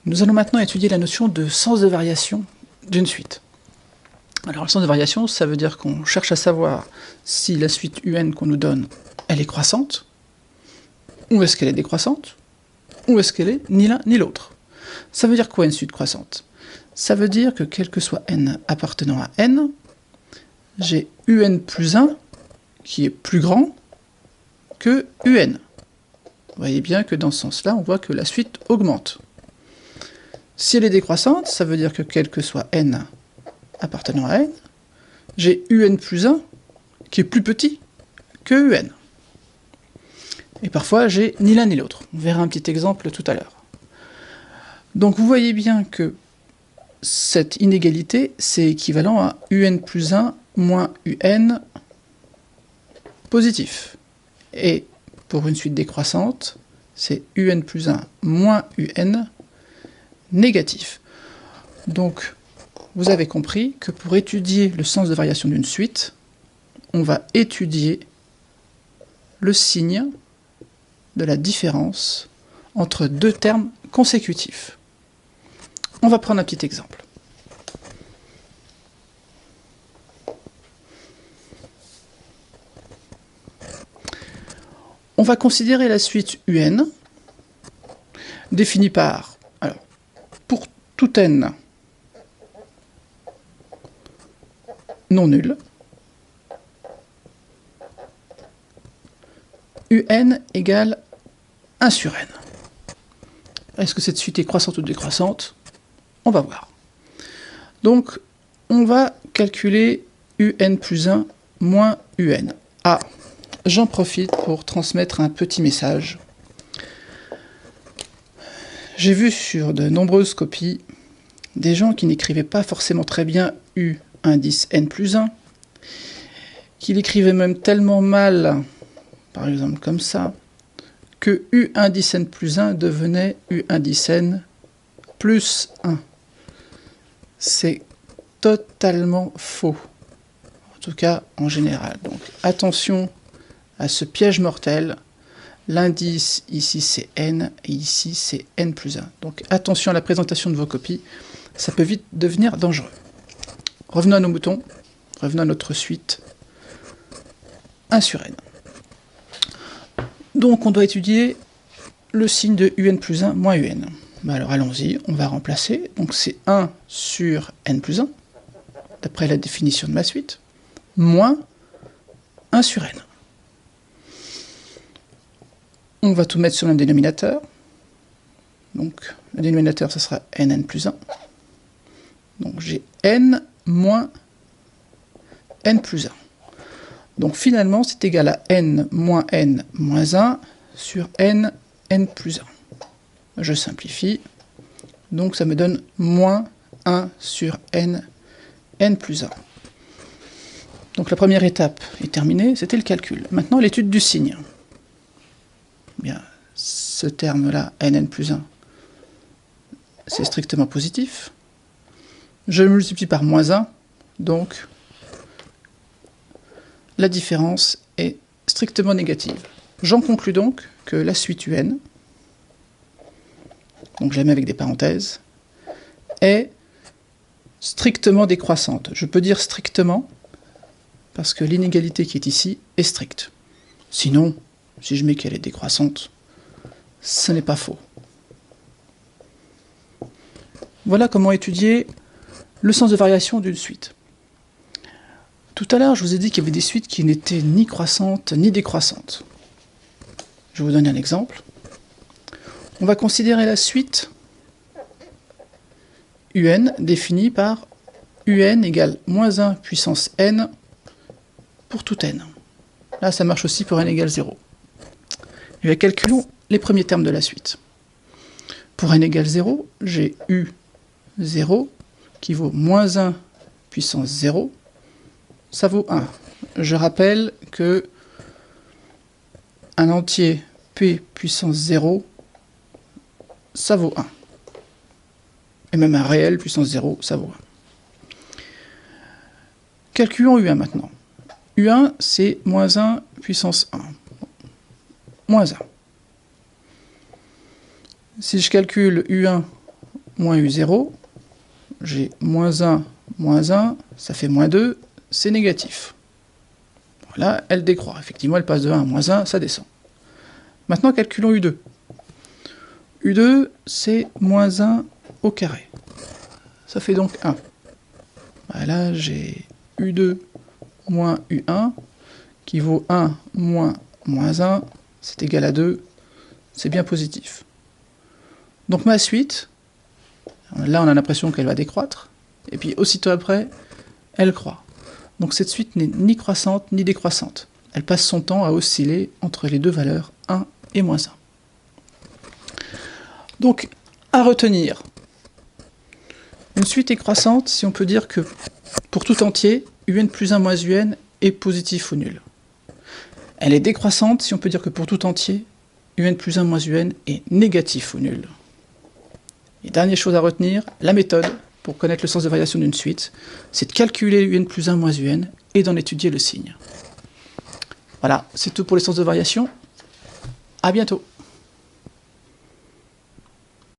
Nous allons maintenant étudier la notion de sens de variation d'une suite. Alors le sens de variation, ça veut dire qu'on cherche à savoir si la suite UN qu'on nous donne, elle est croissante, ou est-ce qu'elle est décroissante, ou est-ce qu'elle est ni l'un ni l'autre. Ça veut dire quoi une suite croissante? Ça veut dire que quel que soit n appartenant à n, j'ai UN plus 1 qui est plus grand que UN. Vous voyez bien que dans ce sens-là, on voit que la suite augmente. Si elle est décroissante, ça veut dire que quel que soit n appartenant à n, j'ai UN plus 1 qui est plus petit que UN. Et parfois, j'ai ni l'un ni l'autre. On verra un petit exemple tout à l'heure. Donc vous voyez bien que cette inégalité, c'est équivalent à UN plus 1 moins UN positif. Et pour une suite décroissante, c'est UN plus 1 moins UN négatif. Donc, vous avez compris que pour étudier le sens de variation d'une suite, on va étudier le signe de la différence entre deux termes consécutifs. On va prendre un petit exemple. On va considérer la suite UN, définie par, alors, pour tout n non nul, UN égale 1 sur n. Est-ce que cette suite est croissante ou décroissante? On va voir. Donc, on va calculer UN plus 1 moins UN. Ah, j'en profite pour transmettre un petit message. J'ai vu sur de nombreuses copies des gens qui n'écrivaient pas forcément très bien U indice N plus 1, qui l'écrivaient même tellement mal, par exemple comme ça, que U indice N plus 1 devenait U indice N plus 1. C'est totalement faux. En tout cas, en général. Donc, attention à ce piège mortel. L'indice, ici, c'est N, et ici, c'est N plus 1. Donc, attention à la présentation de vos copies. Ça peut vite devenir dangereux. Revenons à nos moutons. Revenons à notre suite 1 sur N. Donc, on doit étudier le signe de UN plus 1 moins UN. Alors allons-y, on va remplacer. Donc c'est 1 sur n plus 1, d'après la définition de ma suite, moins 1 sur n. On va tout mettre sur le même dénominateur. Donc le dénominateur, ce sera nn plus 1. Donc j'ai n moins n plus 1. Donc finalement, c'est égal à n moins 1 sur n plus 1. Je simplifie, donc ça me donne moins 1 sur n plus 1. Donc la première étape est terminée, c'était le calcul. Maintenant l'étude du signe. Bien, ce terme-là, nn plus 1, c'est strictement positif. Je le multiplie par moins 1, donc la différence est strictement négative. J'en conclus donc que la suite UN, donc je la mets avec des parenthèses, est strictement décroissante. Je peux dire strictement, parce que l'inégalité qui est ici est stricte. Sinon, si je mets qu'elle est décroissante, ce n'est pas faux. Voilà comment étudier le sens de variation d'une suite. Tout à l'heure, je vous ai dit qu'il y avait des suites qui n'étaient ni croissantes ni décroissantes. Je vous donne un exemple. On va considérer la suite UN définie par UN égale moins 1 puissance n pour tout n. Là, ça marche aussi pour n égale 0. Et bien, calculons les premiers termes de la suite. Pour n égale 0, j'ai U0 qui vaut moins 1 puissance 0. Ça vaut 1. Je rappelle que un entier P puissance 0, ça vaut 1. Et même un réel puissance 0, ça vaut 1. Calculons U1 maintenant. U1, c'est moins 1 puissance 1. Moins 1. Si je calcule U1 moins U0, j'ai moins 1, ça fait moins 2, c'est négatif. Voilà, elle décroît. Effectivement, elle passe de 1 à moins 1, ça descend. Maintenant, calculons U2. U2, c'est moins 1 au carré. Ça fait donc 1. Voilà, j'ai U2 moins U1, qui vaut 1 moins moins 1, c'est égal à 2, c'est bien positif. Donc ma suite, là on a l'impression qu'elle va décroître, et puis aussitôt après, elle croît. Donc cette suite n'est ni croissante ni décroissante. Elle passe son temps à osciller entre les deux valeurs 1 et moins 1. Donc, à retenir, une suite est croissante si on peut dire que pour tout entier, un plus 1 moins un est positif ou nul. Elle est décroissante si on peut dire que pour tout entier, un plus 1 moins un est négatif ou nul. Et dernière chose à retenir, la méthode pour connaître le sens de variation d'une suite, c'est de calculer un plus 1 moins un et d'en étudier le signe. Voilà, c'est tout pour les sens de variation. À bientôt.